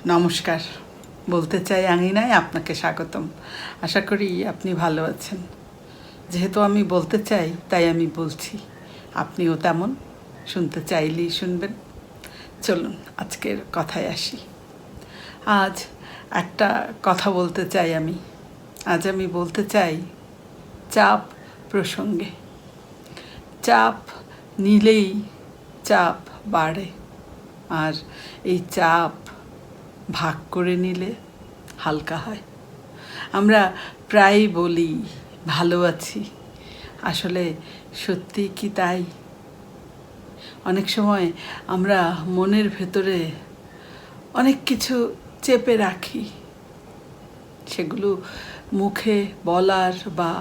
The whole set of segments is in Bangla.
নমস্কার। বলতে চাই আঙিনায় আপনাকে স্বাগতম। আশা করি আপনি ভালো আছেন। যেহেতু আমি বলতে চাই তাই আমি বলছি, আপনিও তেমন শুনতে চাইলেই শুনবেন। চলুন আজকের কথায় আসি। আজ একটা কথা বলতে চাই আজ আমি বলতে চাই চাপ প্রসঙ্গে। চাপ নিলেই চাপ বাড়ে, আর এই চাপ ভাগ করে নিলে হালকা হয়। আমরা প্রায়ই বলি ভালো আছি, আসলে সত্যি কি তাই? অনেক সময় আমরা মনের ভেতরে অনেক কিছু চেপে রাখি, সেগুলো মুখে বলার বা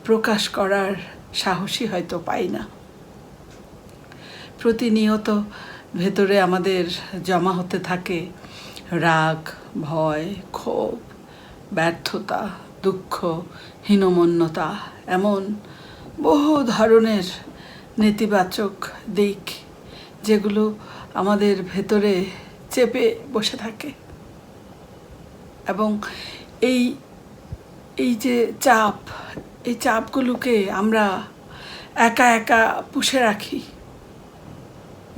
প্রকাশ করার সাহসী হয়তো পাই না। প্রতিনিয়ত ভেতরে আমাদের জমা হতে থাকে রাগ, ভয়, ক্ষোভ, ব্যর্থতা, দুঃখ, হীনমন্যতা, এমন বহু ধরনের নেতিবাচক দিক যেগুলো আমাদের ভেতরে চেপে বসে থাকে। এবং এই এই যে চাপ, এই চাপগুলোকে আমরা একা একা পুষে রাখি।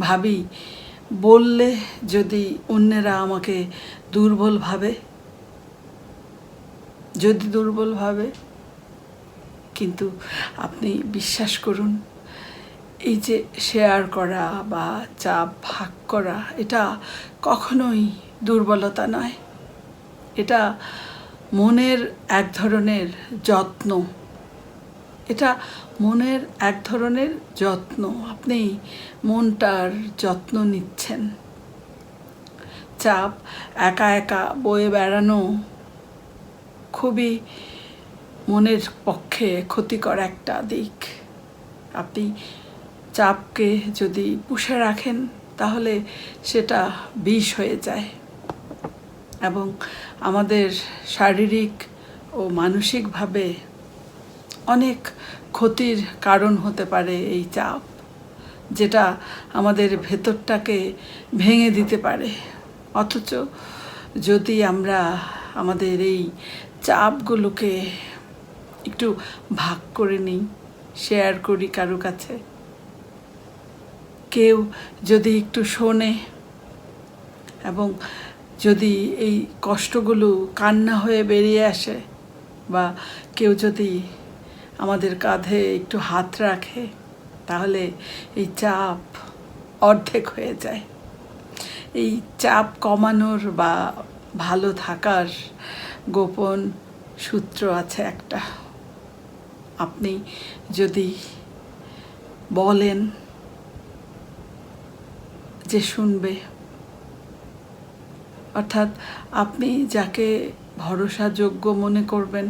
ভাবি বললে যদি অন্যেরা আমাকে দুর্বল ভাবে, কিন্তু আপনি বিশ্বাস করুন, এই যে শেয়ার করা বা চাপ ভাগ করা, এটা কখনোই দুর্বলতা নয়। এটা মনের এক ধরনের যত্ন। আপনি মনটার যত্ন নিচ্ছেন। চাপ একা একা বয়ে বেড়ানো খুবই মনের পক্ষে ক্ষতিকর একটা দিক। আপনি চাপকে যদি পুষে রাখেন তাহলে সেটা বিষ হয়ে যায় এবং আমাদের শারীরিক ও মানসিকভাবে অনেক ক্ষতির কারণ হতে পারে এই চাপ, যেটা আমাদের ভেতরটাকে ভেঙে দিতে পারে। অথচ যদি আমরা আমাদের এই চাপগুলোকে একটু ভাগ করে নিই, শেয়ার করি কারো কাছে, কেউ যদি একটু শোনে এবং যদি এই কষ্টগুলো কান্না হয়ে বেরিয়ে আসে, বা কেউ যদি আমাদের কাঁধে একটু হাত রাখে, তাহলে এই চাপ অর্ধেক হয়ে যায়। এই চাপ কমানোর বা ভালো থাকার গোপন সূত্র আছে একটা। আপনি যদি বলেন যে শুনবে, অর্থাৎ আপনি যাকে ভরসাযোগ্য মনে করবেন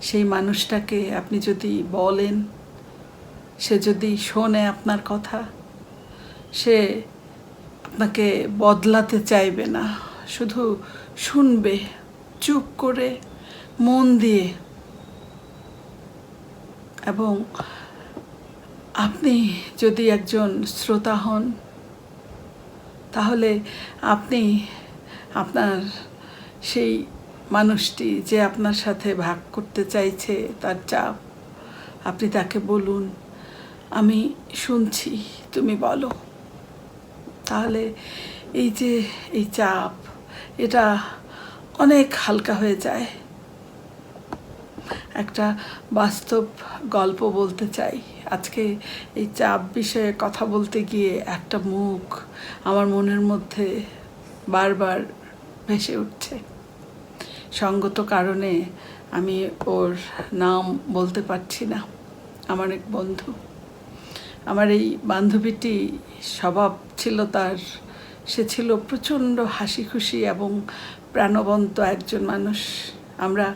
সেই মানুষটাকে আপনি যদি বলেন, সে যদি শোনে আপনার কথা, সে আপনাকে বদলাতে চাইবে না, শুধু শুনবে চুপ করে, মন দিয়ে। এবং আপনি যদি একজন শ্রোতা হন, তাহলে আপনি আপনার সেই মানুষটি যে আপনার সাথে ভাগ করতে চাইছে তার চাপ, আপনি তাকে বলুন, আমি শুনছি, তুমি বলো। তাহলে এই যে এই চাপ, এটা অনেক হালকা হয়ে যায়। একটা বাস্তব গল্প বলতে চাই। আজকে এই চাপ বিষয়ে কথা বলতে গিয়ে একটা মুখ আমার মনের মধ্যে বারবার ভেসে উঠছে। সঙ্গত কারণে আমি ওর নাম বলতে পারছি না। আমার এক বন্ধু, আমার এই বান্ধবীটি স্বভাব ছিল তার, সে ছিল প্রচণ্ড হাসি খুশি এবং প্রাণবন্ত একজন মানুষ। আমরা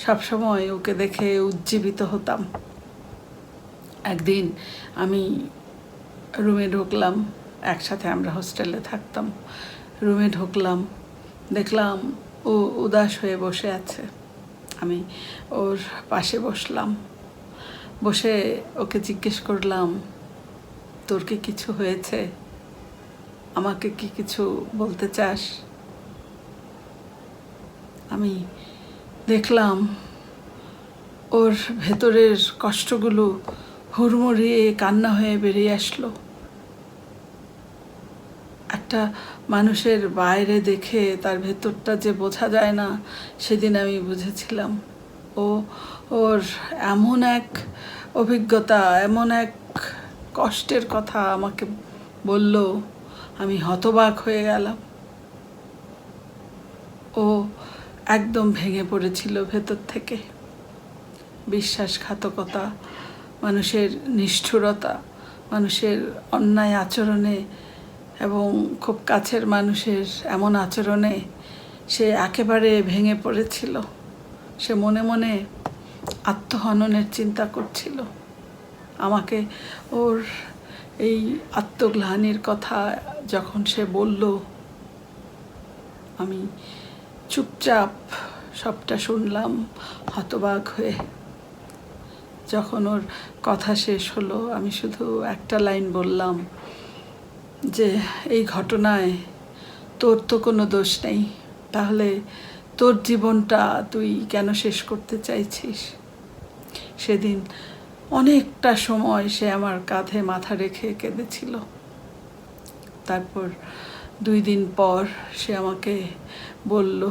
সবসময় ওকে দেখে উজ্জীবিত হতাম। একদিন আমি রুমে ঢুকলাম, একসাথে আমরা হোস্টেলে থাকতাম। রুমে ঢুকলাম, দেখলাম ও উদাস হয়ে বসে আছে। আমি ওর পাশে বসলাম, বসে ওকে জিজ্ঞেস করলাম, তোর কি কিছু হয়েছে? আমাকে কি কিছু বলতে চাস? আমি দেখলাম ওর ভেতরের কষ্টগুলো হুড়মুড়িয়ে কান্না হয়ে বেরিয়ে আসলো। একটা মানুষের বাইরে দেখে তার ভেতরটা যে বোঝা যায় না, সেদিন আমি বুঝেছিলাম। ওর এমন এক অভিজ্ঞতা, এমন এক কষ্টের কথা আমাকে বলল, আমি হতবাক হয়ে গেলাম। ও একদম ভেঙে পড়েছিল ভেতর থেকে। বিশ্বাসঘাতকতা, মানুষের নিষ্ঠুরতা, মানুষের অন্যায় আচরণে এবং খুব কাছের মানুষের এমন আচরণে সে একেবারে ভেঙে পড়েছিল। সে মনে মনে আত্মহননের চিন্তা করছিল। আমাকে ওর এই আত্মগ্লানির কথা যখন সে বলল, আমি চুপচাপ সবটা শুনলাম হতবাক হয়ে। যখন ওর কথা শেষ হলো, আমি শুধু একটা লাইন বললাম যে এই ঘটনায় তোর তো কোনো দোষ নেই, তাহলে তোর জীবনটা তুই কেন শেষ করতে চাইছিস? সেদিন অনেকটা সময় সে আমার কাঁধে মাথা রেখে কেঁদেছিল। তারপর 2 দিন পর সে আমাকে বলল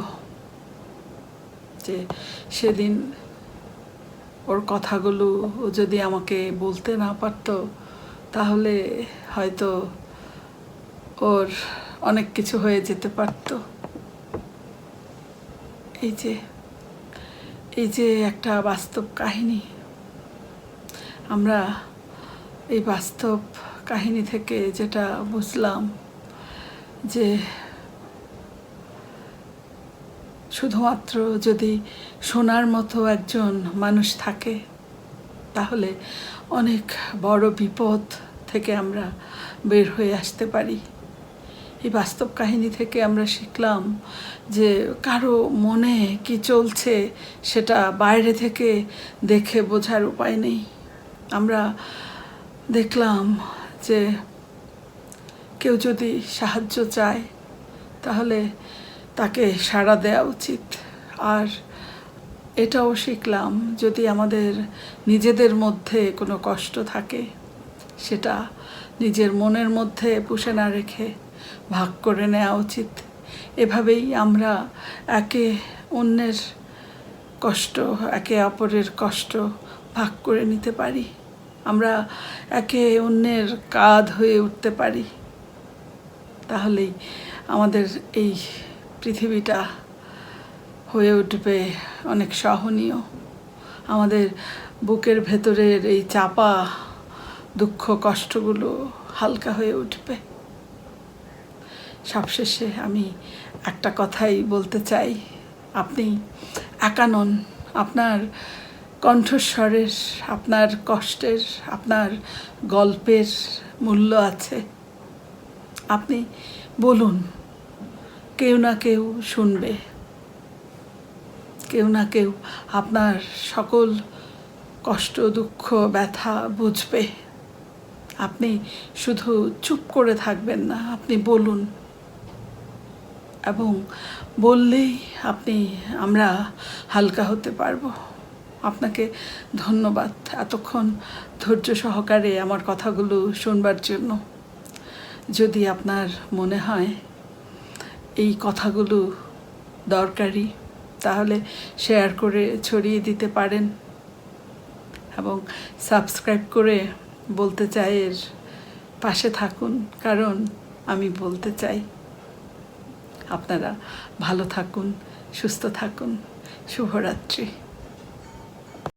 যে সেদিন ওর কথাগুলো ও যদি আমাকে বলতে না পারতো, তাহলে হয়তো ওর অনেক কিছু হয়ে যেতে পারত। এই যে একটা বাস্তব কাহিনী। আমরা এই বাস্তব কাহিনী থেকে যেটা বুঝলাম যে শুধুমাত্র যদি শোনার মতো একজন মানুষ থাকে, তাহলে অনেক বড় বিপদ থেকে আমরা বের হয়ে আসতে পারি। এই বাস্তব কাহিনী থেকে আমরা শিখলাম যে কারো মনে কি চলছে সেটা বাইরে থেকে দেখে বোঝার উপায় নেই। আমরা দেখলাম যে কেউ যদি সাহায্য চায়, তাহলে তাকে সাড়া দেওয়া উচিত। আর এটাও শিখলাম, যদি আমাদের নিজেদের মধ্যে কোনো কষ্ট থাকে, সেটা নিজের মনের মধ্যে পুষে না রেখে ভাগ করে নেওয়া উচিত। এভাবেই আমরা একে অন্যের কষ্ট, একে অপরের কষ্ট ভাগ করে নিতে পারি। আমরা একে অন্যের কাঁধ হয়ে উঠতে পারি। তাহলেই আমাদের এই পৃথিবীটা হয়ে উঠবে অনেক সহনীয়। আমাদের বুকের ভেতরের এই চাপা দুঃখ কষ্টগুলো হালকা হয়ে উঠবে। সবশেষে আমি একটা কথাই বলতে চাই, আপনি একা নন। আপনার কণ্ঠস্বরের, আপনার কষ্টের, আপনার গল্পের মূল্য আছে। আপনি বলুন, কেউ না কেউ শুনবে, কেউ না কেউ আপনার সকল কষ্ট, দুঃখ, ব্যথা বুঝবে। আপনি শুধু চুপ করে থাকবেন না, আপনি বলুন। এবং বললেই আমরা হালকা হতে পারবো। আপনাকে ধন্যবাদ এতক্ষণ ধৈর্য সহকারে আমার কথাগুলো শুনবার জন্য। যদি আপনার মনে হয় এই কথাগুলো দরকারি, তাহলে শেয়ার করে ছড়িয়ে দিতে পারেন এবং সাবস্ক্রাইব করে বলতে চাই এর পাশে থাকুন, কারণ আমি বলতে চাই। আপনারা ভালো থাকুন, সুস্থ থাকুন। শুভরাত্রি।